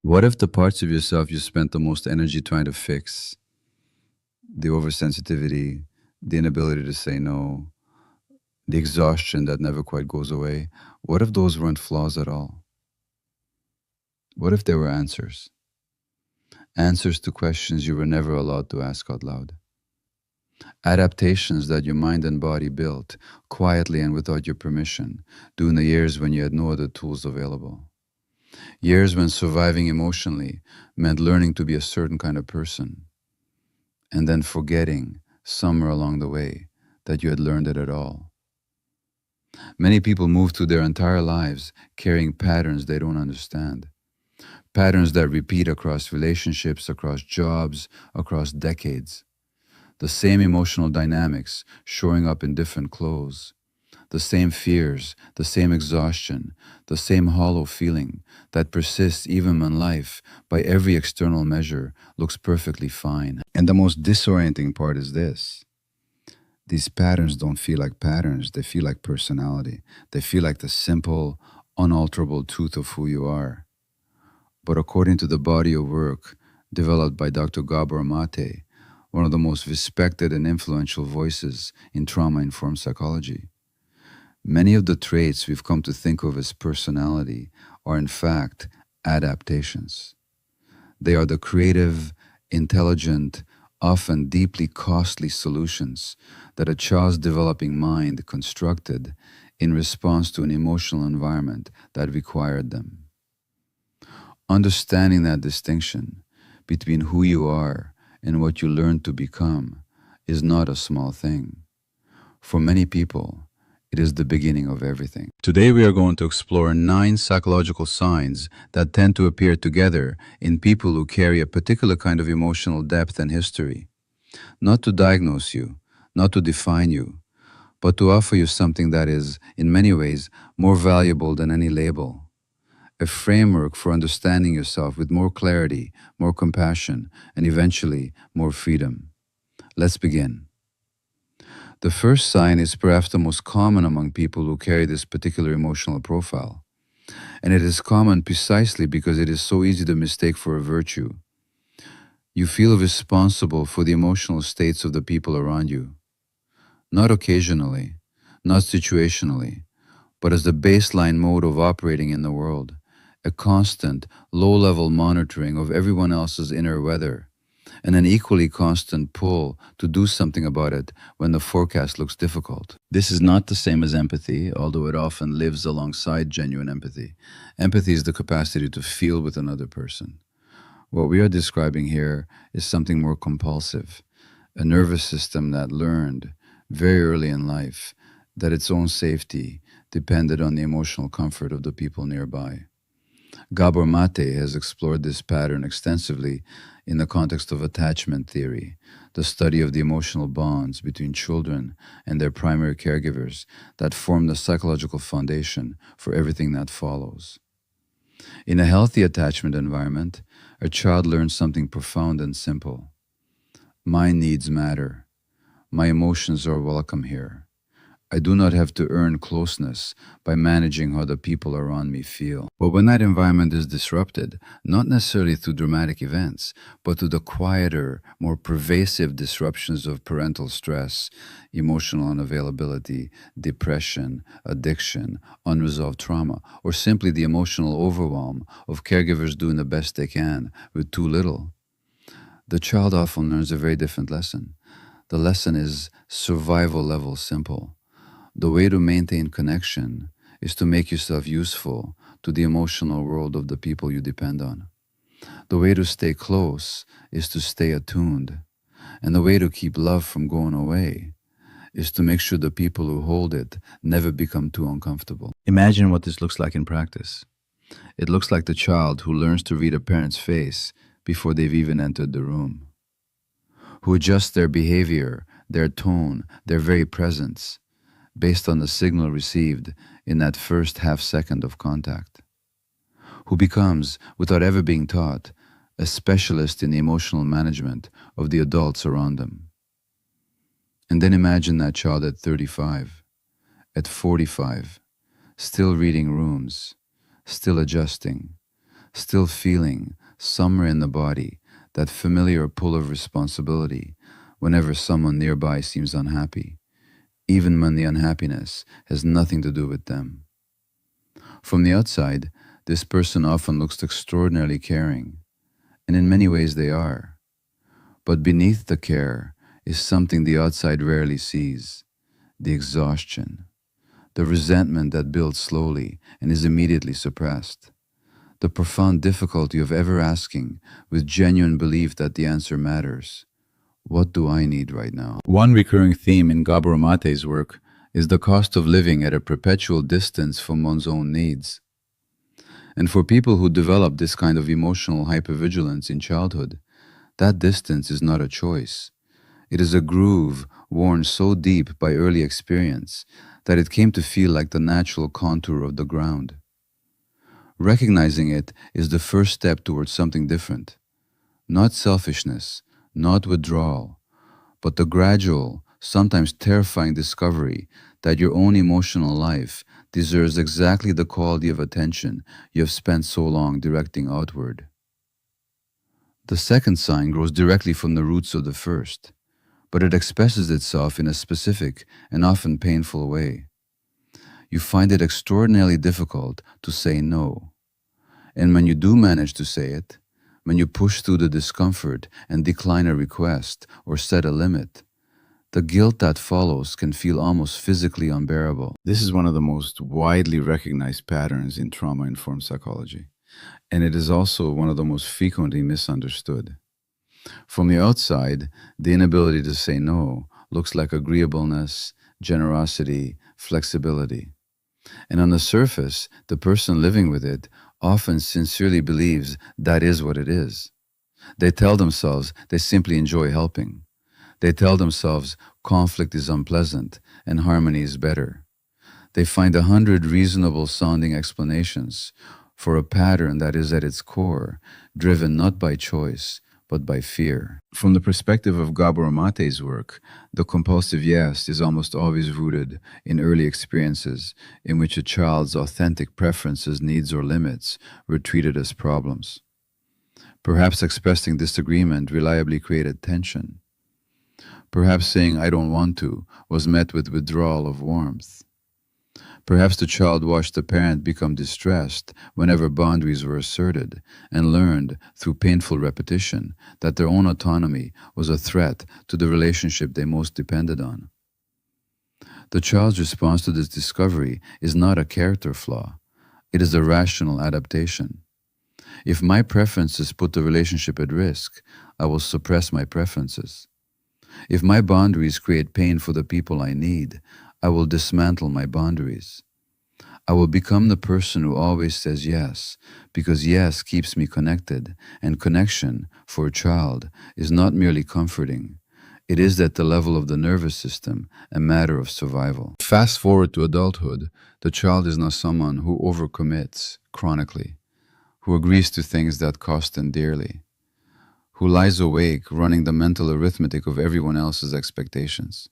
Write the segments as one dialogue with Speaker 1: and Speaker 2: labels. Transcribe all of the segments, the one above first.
Speaker 1: What if the parts of yourself you spent the most energy trying to fix, the oversensitivity, the inability to say no, the exhaustion that never quite goes away, what if those weren't flaws at all? What if they were answers? Answers to questions you were never allowed to ask out loud. Adaptations that your mind and body built, quietly and without your permission, during the years when you had no other tools available. Years when surviving emotionally meant learning to be a certain kind of person, and then forgetting somewhere along the way that you had learned it at all. Many people move through their entire lives carrying patterns they don't understand, patterns that repeat across relationships, across jobs, across decades. The same emotional dynamics showing up in different clothes, the same fears, the same exhaustion, the same hollow feeling that persists even when life, by every external measure, looks perfectly fine. And the most disorienting part is this: these patterns don't feel like patterns, they feel like personality. They feel like the simple, unalterable truth of who you are. But according to the body of work developed by Dr. Gabor Mate, one of the most respected and influential voices in trauma informed psychology, many of the traits we've come to think of as personality are in fact adaptations. They are the creative, intelligent, often deeply costly solutions that a child's developing mind constructed in response to an emotional environment that required them. Understanding that distinction between who you are and what you learn to become is not a small thing. For many people, it is the beginning of everything. Today, we are going to explore 9 psychological signs that tend to appear together in people who carry a particular kind of emotional depth and history. Not to diagnose you, not to define you, but to offer you something that is, in many ways, more valuable than any label. A framework for understanding yourself with more clarity, more compassion, and eventually more freedom. Let's begin. The first sign is perhaps the most common among people who carry this particular emotional profile. And it is common precisely because it is so easy to mistake for a virtue. You feel responsible for the emotional states of the people around you. Not occasionally, not situationally, but as the baseline mode of operating in the world. A constant, low-level monitoring of everyone else's inner weather, and an equally constant pull to do something about it when the forecast looks difficult. This is not the same as empathy, although it often lives alongside genuine empathy. Empathy is the capacity to feel with another person. What we are describing here is something more compulsive, a nervous system that learned very early in life that its own safety depended on the emotional comfort of the people nearby. Gabor Mate has explored this pattern extensively in the context of attachment theory, the study of the emotional bonds between children and their primary caregivers that form the psychological foundation for everything that follows. In a healthy attachment environment, a child learns something profound and simple. My needs matter. My emotions are welcome here. I do not have to earn closeness by managing how the people around me feel. But when that environment is disrupted, not necessarily through dramatic events, but through the quieter, more pervasive disruptions of parental stress, emotional unavailability, depression, addiction, unresolved trauma, or simply the emotional overwhelm of caregivers doing the best they can with too little, the child often learns a very different lesson. The lesson is survival level simple. The way to maintain connection is to make yourself useful to the emotional world of the people you depend on. The way to stay close is to stay attuned. And the way to keep love from going away is to make sure the people who hold it never become too uncomfortable. Imagine what this looks like in practice. It looks like the child who learns to read a parent's face before they've even entered the room, who adjusts their behavior, their tone, their very presence based on the signal received in that first half second of contact, who becomes, without ever being taught, a specialist in the emotional management of the adults around them. And then imagine that child at 35, at 45, still reading rooms, still adjusting, still feeling, somewhere in the body, that familiar pull of responsibility whenever someone nearby seems unhappy, even when the unhappiness has nothing to do with them. From the outside, this person often looks extraordinarily caring, and in many ways they are. But beneath the care is something the outside rarely sees: the exhaustion, the resentment that builds slowly and is immediately suppressed, the profound difficulty of ever asking with genuine belief that the answer matters. What do I need right now? One recurring theme in Gabor Mate's work is the cost of living at a perpetual distance from one's own needs. And for people who develop this kind of emotional hypervigilance in childhood, that distance is not a choice. It is a groove worn so deep by early experience that it came to feel like the natural contour of the ground. Recognizing it is the first step towards something different. Not selfishness, not withdrawal, but the gradual, sometimes terrifying discovery that your own emotional life deserves exactly the quality of attention you have spent so long directing outward. The second sign grows directly from the roots of the first, but it expresses itself in a specific and often painful way. You find it extraordinarily difficult to say no. And when you do manage to say it, when you push through the discomfort and decline a request or set a limit, the guilt that follows can feel almost physically unbearable. This is one of the most widely recognized patterns in trauma-informed psychology, and it is also one of the most frequently misunderstood. From the outside, the inability to say no looks like agreeableness, generosity, flexibility. And on the surface, the person living with it often sincerely believes that is what it is. They tell themselves they simply enjoy helping. They tell themselves conflict is unpleasant and harmony is better. They find 100 reasonable sounding explanations for a pattern that is at its core driven not by choice, but by fear. From the perspective of Gabor Mate's work, the compulsive yes is almost always rooted in early experiences in which a child's authentic preferences, needs, or limits were treated as problems. Perhaps expressing disagreement reliably created tension. Perhaps saying I don't want to was met with withdrawal of warmth. Perhaps the child watched the parent become distressed whenever boundaries were asserted and learned through painful repetition that their own autonomy was a threat to the relationship they most depended on. The child's response to this discovery is not a character flaw. It is a rational adaptation. If my preferences put the relationship at risk, I will suppress my preferences. If my boundaries create pain for the people I need, I will dismantle my boundaries. I will become the person who always says yes, because yes keeps me connected, and connection, for a child, is not merely comforting. It is at the level of the nervous system a matter of survival. Fast forward to adulthood, the child is now someone who overcommits chronically, who agrees to things that cost them dearly, who lies awake running the mental arithmetic of everyone else's expectations,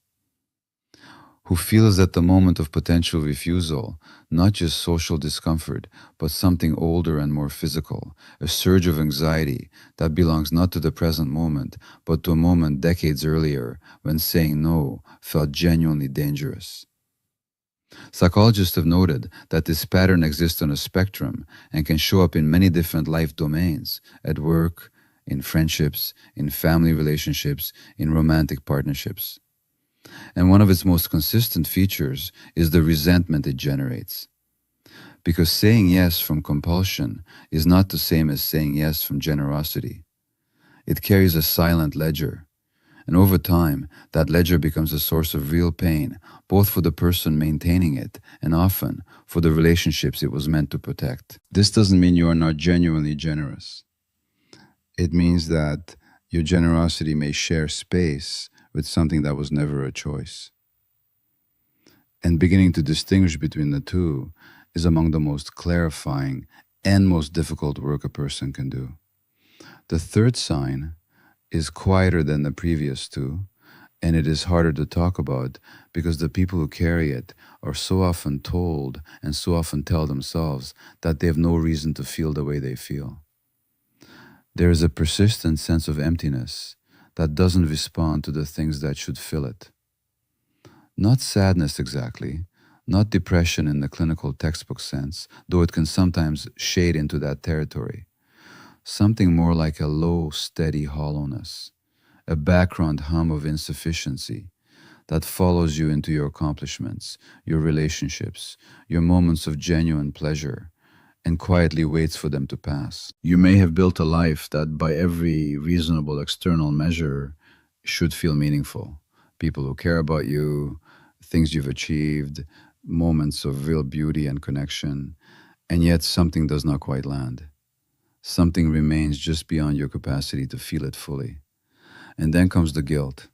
Speaker 1: who feels at the moment of potential refusal not just social discomfort, but something older and more physical, a surge of anxiety that belongs not to the present moment, but to a moment decades earlier when saying no felt genuinely dangerous. Psychologists have noted that this pattern exists on a spectrum and can show up in many different life domains: at work, in friendships, in family relationships, in romantic partnerships. And one of its most consistent features is the resentment it generates. Because saying yes from compulsion is not the same as saying yes from generosity. It carries a silent ledger, and over time, that ledger becomes a source of real pain, both for the person maintaining it and often for the relationships it was meant to protect. This doesn't mean you are not genuinely generous. It means that your generosity may share space with something that was never a choice. And beginning to distinguish between the two is among the most clarifying and most difficult work a person can do. The third sign is quieter than the previous two And it is harder to talk about because the people who carry it are so often told and so often tell themselves that they have no reason to feel the way they feel. There is a persistent sense of emptiness that doesn't respond to the things that should fill it. Not sadness exactly, not depression in the clinical textbook sense, though it can sometimes shade into that territory. Something more like a low, steady hollowness, a background hum of insufficiency that follows you into your accomplishments, your relationships, your moments of genuine pleasure, and quietly waits for them to pass. You may have built a life that, by every reasonable external measure, should feel meaningful. People who care about you, things you've achieved, moments of real beauty and connection, and yet something does not quite land. Something remains just beyond your capacity to feel it fully. And then comes the guilt,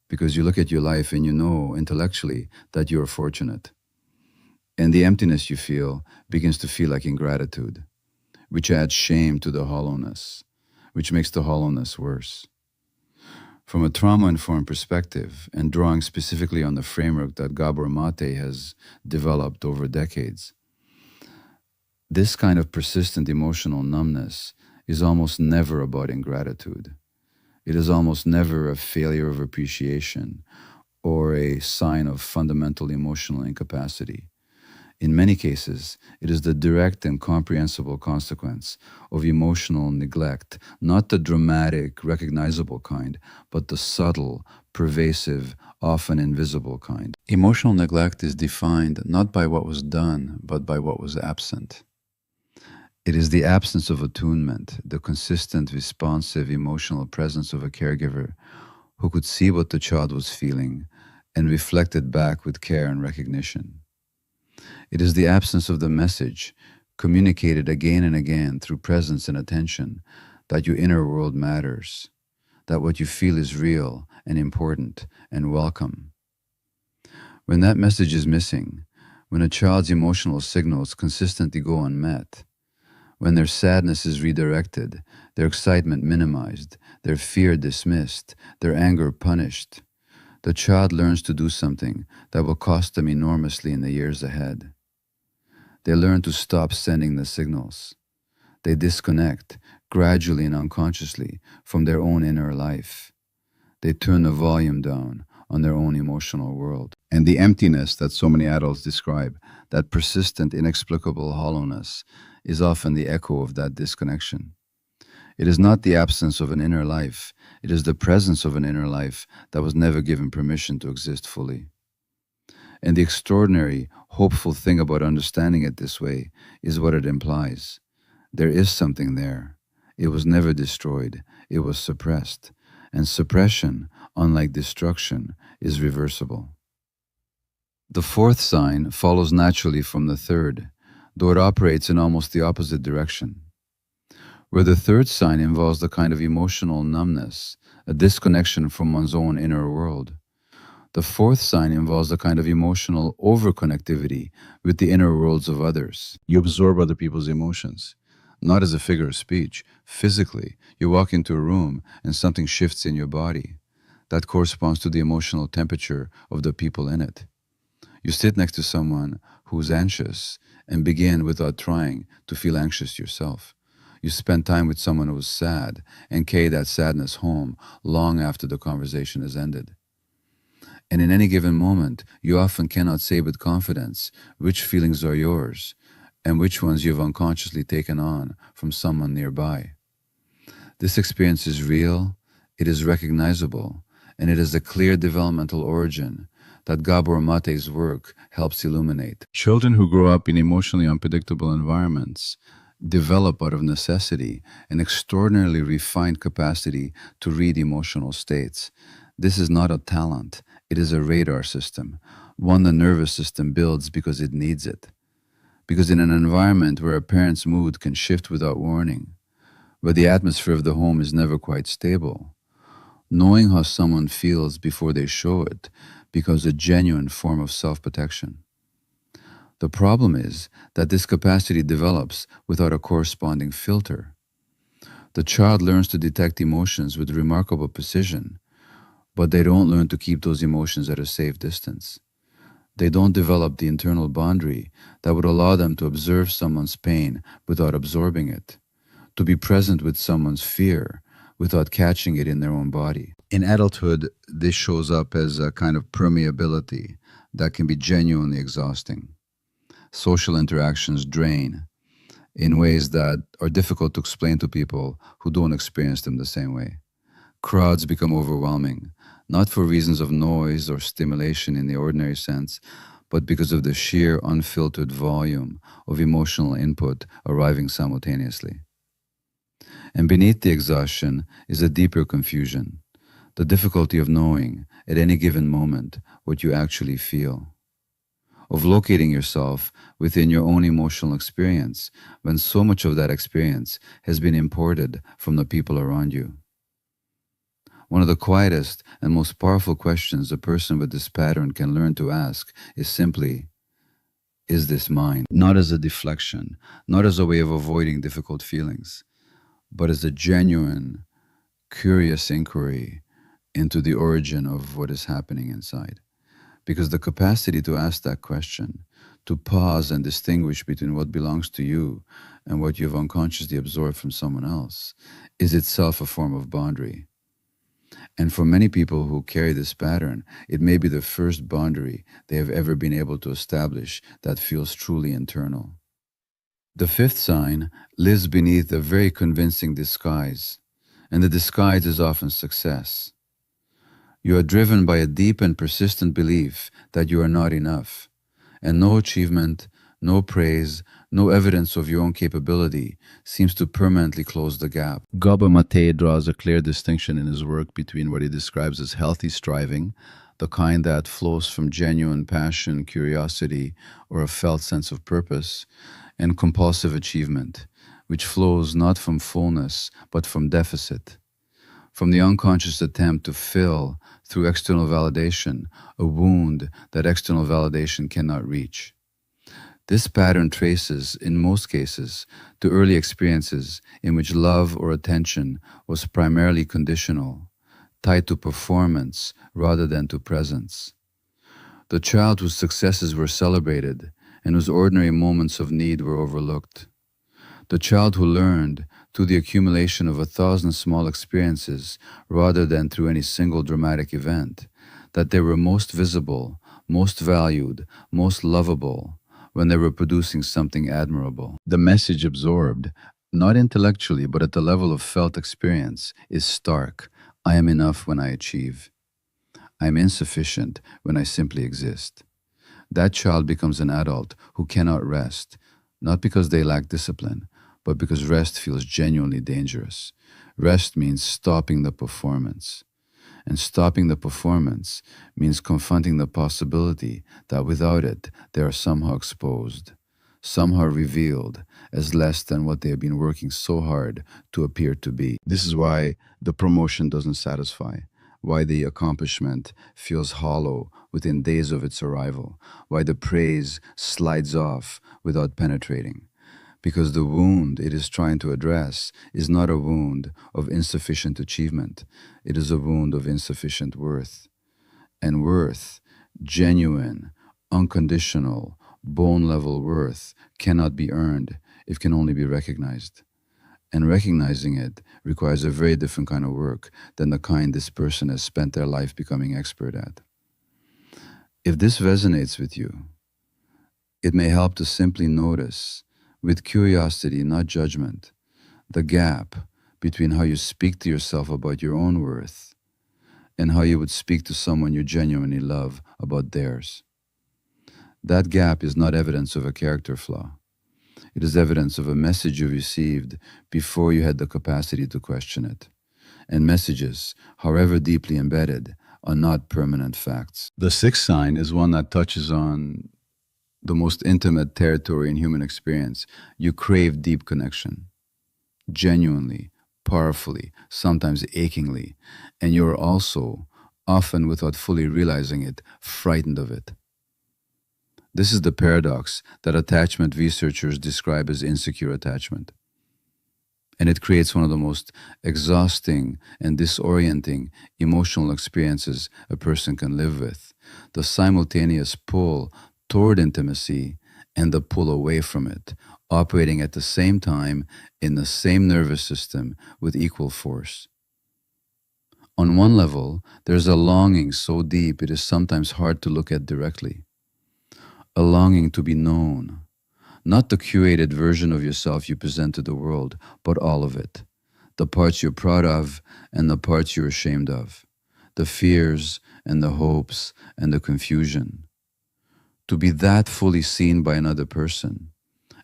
Speaker 1: because you look at your life and you know intellectually that you're fortunate. And the emptiness you feel begins to feel like ingratitude, which adds shame to the hollowness, which makes the hollowness worse. From a trauma-informed perspective, and drawing specifically on the framework that Gabor Mate has developed over decades, this kind of persistent emotional numbness is almost never about ingratitude. It is almost never a failure of appreciation or a sign of fundamental emotional incapacity. In many cases, it is the direct and comprehensible consequence of emotional neglect, not the dramatic, recognizable kind, but the subtle, pervasive, often invisible kind. Emotional neglect is defined not by what was done, but by what was absent. It is the absence of attunement, the consistent, responsive, emotional presence of a caregiver who could see what the child was feeling and reflect it back with care and recognition. It is the absence of the message, communicated again and again through presence and attention, that your inner world matters, that what you feel is real and important and welcome. When that message is missing, when a child's emotional signals consistently go unmet, when their sadness is redirected, their excitement minimized, their fear dismissed, their anger punished, the child learns to do something that will cost them enormously in the years ahead. They learn to stop sending the signals. They disconnect, gradually and unconsciously, from their own inner life. They turn the volume down on their own emotional world. And the emptiness that so many adults describe, that persistent, inexplicable hollowness, is often the echo of that disconnection. It is not the absence of an inner life, it is the presence of an inner life that was never given permission to exist fully. And the extraordinary, hopeful thing about understanding it this way is what it implies. There is something there. It was never destroyed, it was suppressed. And suppression, unlike destruction, is reversible. The fourth sign follows naturally from the third, though it operates in almost the opposite direction. Where the third sign involves the kind of emotional numbness, a disconnection from one's own inner world, the fourth sign involves a kind of emotional overconnectivity with the inner worlds of others. You absorb other people's emotions, not as a figure of speech. Physically, you walk into a room and something shifts in your body. That corresponds to the emotional temperature of the people in it. You sit next to someone who's anxious and begin, without trying, to feel anxious yourself. You spend time with someone who's sad and carry that sadness home long after the conversation has ended. And in any given moment, you often cannot say with confidence which feelings are yours and which ones you've unconsciously taken on from someone nearby. This experience is real, it is recognizable, and it is a clear developmental origin that Gabor Mate's work helps illuminate. Children who grow up in emotionally unpredictable environments develop out of necessity an extraordinarily refined capacity to read emotional states. This is not a talent. It is a radar system, one the nervous system builds because it needs it. Because in an environment where a parent's mood can shift without warning, where the atmosphere of the home is never quite stable, knowing how someone feels before they show it becomes a genuine form of self-protection. The problem is that this capacity develops without a corresponding filter. The child learns to detect emotions with remarkable precision, but they don't learn to keep those emotions at a safe distance. They don't develop the internal boundary that would allow them to observe someone's pain without absorbing it, to be present with someone's fear without catching it in their own body. In adulthood, this shows up as a kind of permeability that can be genuinely exhausting. Social interactions drain in ways that are difficult to explain to people who don't experience them the same way. Crowds become overwhelming, not for reasons of noise or stimulation in the ordinary sense, but because of the sheer unfiltered volume of emotional input arriving simultaneously. And beneath the exhaustion is a deeper confusion, the difficulty of knowing at any given moment what you actually feel, of locating yourself within your own emotional experience when so much of that experience has been imported from the people around you. One of the quietest and most powerful questions a person with this pattern can learn to ask is simply, is this mine? Not as a deflection, not as a way of avoiding difficult feelings, but as a genuine, curious inquiry into the origin of what is happening inside. Because the capacity to ask that question, to pause and distinguish between what belongs to you and what you've unconsciously absorbed from someone else, is itself a form of boundary. And for many people who carry this pattern, it may be the first boundary they have ever been able to establish that feels truly internal. The fifth sign lives beneath a very convincing disguise, and the disguise is often success. You are driven by a deep and persistent belief that you are not enough, and no achievement, no praise, no evidence of your own capability seems to permanently close the gap. Gabor Mate draws a clear distinction in his work between what he describes as healthy striving, the kind that flows from genuine passion, curiosity, or a felt sense of purpose, and compulsive achievement, which flows not from fullness, but from deficit, from the unconscious attempt to fill, through external validation, a wound that external validation cannot reach. This pattern traces, in most cases, to early experiences in which love or attention was primarily conditional, tied to performance rather than to presence. The child whose successes were celebrated and whose ordinary moments of need were overlooked. The child who learned through the accumulation of 1,000 small experiences rather than through any single dramatic event, that they were most visible, most valued, most lovable when they were producing something admirable. The message absorbed, not intellectually but at the level of felt experience, is stark. I am enough when I achieve. I am insufficient when I simply exist. That child becomes an adult who cannot rest, not because they lack discipline, but because rest feels genuinely dangerous. Rest means stopping the performance. And stopping the performance means confronting the possibility that without it, they are somehow exposed, somehow revealed as less than what they have been working so hard to appear to be. This is why the promotion doesn't satisfy, why the accomplishment feels hollow within days of its arrival, why the praise slides off without penetrating. Because the wound it is trying to address is not a wound of insufficient achievement. It is a wound of insufficient worth. And worth, genuine, unconditional, bone-level worth, cannot be earned. It can only be recognized. And recognizing it requires a very different kind of work than the kind this person has spent their life becoming expert at. If this resonates with you, it may help to simply notice, with curiosity, not judgment, the gap between how you speak to yourself about your own worth and how you would speak to someone you genuinely love about theirs. That gap is not evidence of a character flaw. It is evidence of a message you received before you had the capacity to question it. And messages, however deeply embedded, are not permanent facts. The sixth sign is one that touches on the most intimate territory in human experience. You crave deep connection, genuinely, powerfully, sometimes achingly, and you're also, often without fully realizing it, frightened of it. This is the paradox that attachment researchers describe as insecure attachment. And it creates one of the most exhausting and disorienting emotional experiences a person can live with. The simultaneous pull toward intimacy and the pull away from it, operating at the same time in the same nervous system with equal force. On one level, there's a longing so deep it is sometimes hard to look at directly. A longing to be known, not the curated version of yourself you present to the world, but all of it. The parts you're proud of and the parts you're ashamed of. The fears and the hopes and the confusion. To be that fully seen by another person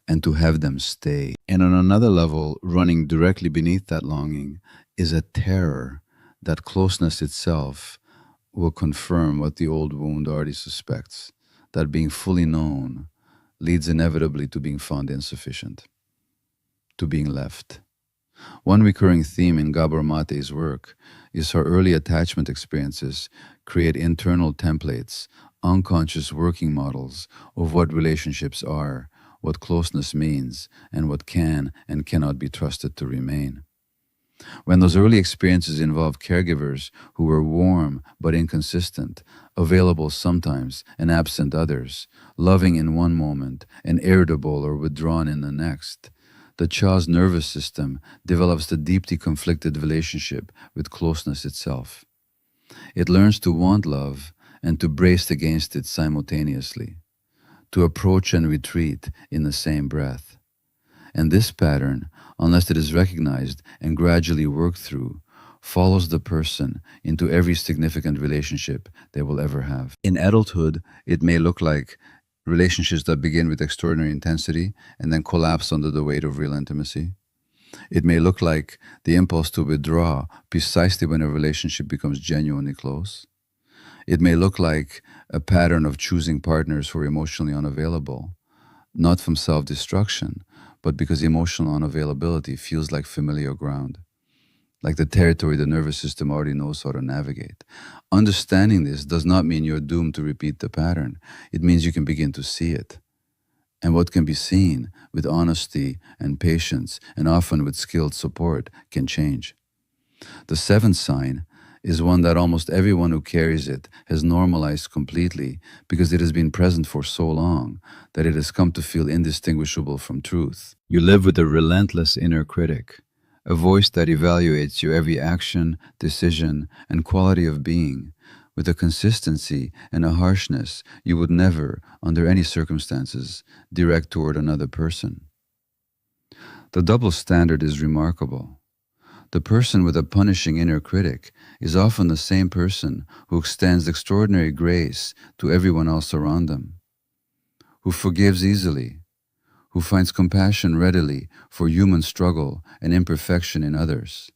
Speaker 1: and to have them stay. And on another level, running directly beneath that longing is a terror that closeness itself will confirm what the old wound already suspects, that being fully known leads inevitably to being found insufficient, to being left. One recurring theme in Gabor Mate's work is how early attachment experiences create internal templates, unconscious working models of what relationships are, what closeness means, and what can and cannot be trusted to remain. When those early experiences involve caregivers who were warm but inconsistent, available sometimes and absent others, loving in one moment and irritable or withdrawn in the next, the child's nervous system develops the deeply conflicted relationship with closeness itself. It learns to want love and to brace against it simultaneously, to approach and retreat in the same breath. And this pattern, unless it is recognized and gradually worked through, follows the person into every significant relationship they will ever have. In adulthood, it may look like relationships that begin with extraordinary intensity and then collapse under the weight of real intimacy. It may look like the impulse to withdraw precisely when a relationship becomes genuinely close. It may look like a pattern of choosing partners who are emotionally unavailable, not from self-destruction, but because emotional unavailability feels like familiar ground, like the territory the nervous system already knows how to navigate. Understanding this does not mean you're doomed to repeat the pattern. It means you can begin to see it. And what can be seen with honesty and patience, and often with skilled support, can change. The seventh sign is one that almost everyone who carries it has normalized completely because it has been present for so long that it has come to feel indistinguishable from truth. You live with a relentless inner critic, a voice that evaluates your every action, decision, and quality of being with a consistency and a harshness you would never, under any circumstances, direct toward another person. The double standard is remarkable. The person with a punishing inner critic is often the same person who extends extraordinary grace to everyone else around them, who forgives easily, who finds compassion readily for human struggle and imperfection in others,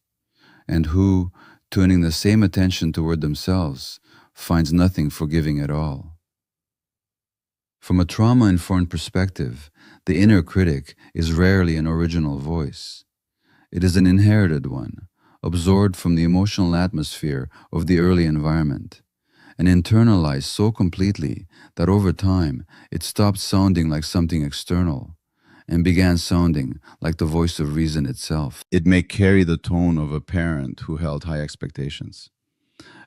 Speaker 1: and who, turning the same attention toward themselves, finds nothing forgiving at all. From a trauma-informed perspective, the inner critic is rarely an original voice. It is an inherited one, absorbed from the emotional atmosphere of the early environment, and internalized so completely that over time it stopped sounding like something external and began sounding like the voice of reason itself. It may carry the tone of a parent who held high expectations,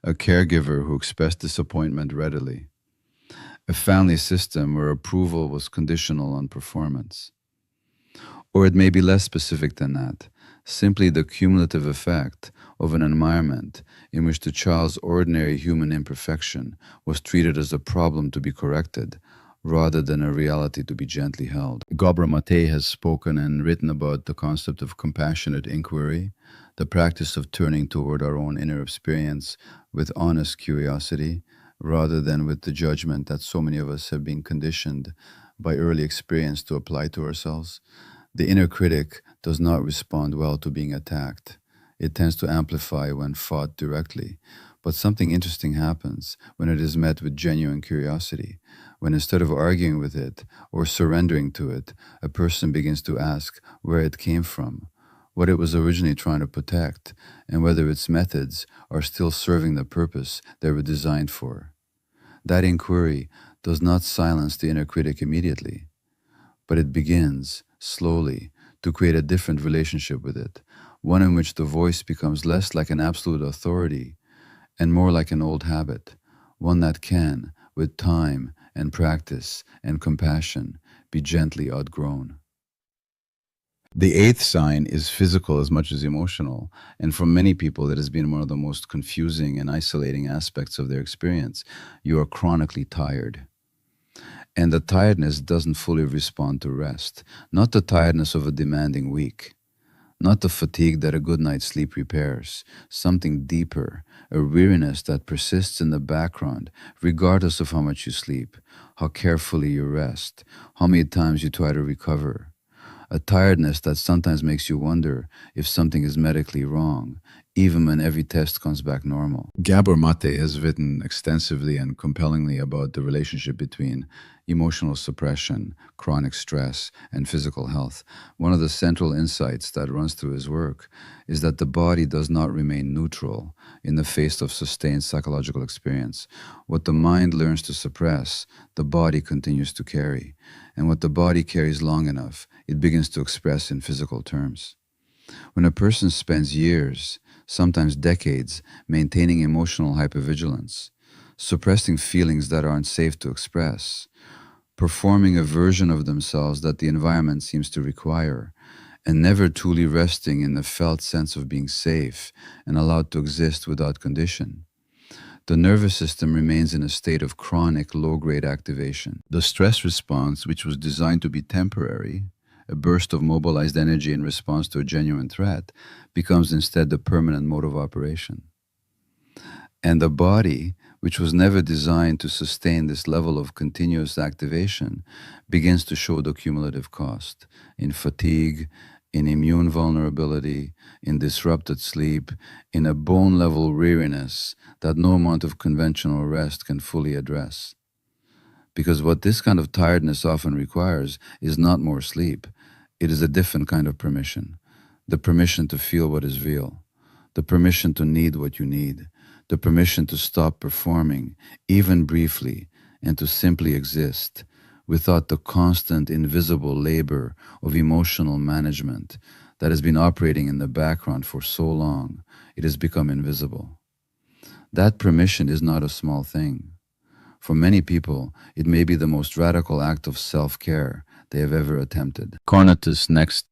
Speaker 1: a caregiver who expressed disappointment readily, a family system where approval was conditional on performance. Or it may be less specific than that, simply the cumulative effect of an environment in which the child's ordinary human imperfection was treated as a problem to be corrected, rather than a reality to be gently held. Gabor Mate has spoken and written about the concept of compassionate inquiry, the practice of turning toward our own inner experience with honest curiosity, rather than with the judgment that so many of us have been conditioned by early experience to apply to ourselves. The inner critic does not respond well to being attacked. It tends to amplify when fought directly. But something interesting happens when it is met with genuine curiosity, when instead of arguing with it or surrendering to it, a person begins to ask where it came from, what it was originally trying to protect, and whether its methods are still serving the purpose they were designed for. That inquiry does not silence the inner critic immediately, but it begins, slowly, to create a different relationship with it, one in which the voice becomes less like an absolute authority and more like an old habit, one that can, with time and practice and compassion, be gently outgrown. The eighth sign is physical as much as emotional, and for many people, it has been one of the most confusing and isolating aspects of their experience. You are chronically tired. And the tiredness doesn't fully respond to rest, not the tiredness of a demanding week, not the fatigue that a good night's sleep repairs, something deeper, a weariness that persists in the background, regardless of how much you sleep, how carefully you rest, how many times you try to recover. A tiredness that sometimes makes you wonder if something is medically wrong, even when every test comes back normal. Gabor Mate has written extensively and compellingly about the relationship between emotional suppression, chronic stress, and physical health. One of the central insights that runs through his work is that the body does not remain neutral in the face of sustained psychological experience. What the mind learns to suppress, the body continues to carry. And what the body carries long enough, it begins to express in physical terms. When a person spends years, sometimes decades, maintaining emotional hypervigilance, suppressing feelings that are unsafe to express, performing a version of themselves that the environment seems to require, and never truly resting in the felt sense of being safe and allowed to exist without condition, the nervous system remains in a state of chronic low-grade activation. The stress response, which was designed to be temporary, a burst of mobilized energy in response to a genuine threat, becomes instead the permanent mode of operation. And the body, which was never designed to sustain this level of continuous activation, begins to show the cumulative cost in fatigue, in immune vulnerability, in disrupted sleep, in a bone-level weariness that no amount of conventional rest can fully address. Because what this kind of tiredness often requires is not more sleep. It is a different kind of permission. The permission to feel what is real. The permission to need what you need. The permission to stop performing, even briefly, and to simply exist, without the constant invisible labor of emotional management that has been operating in the background for so long, it has become invisible. That permission is not a small thing. For many people, it may be the most radical act of self-care they have ever attempted. Cornatus next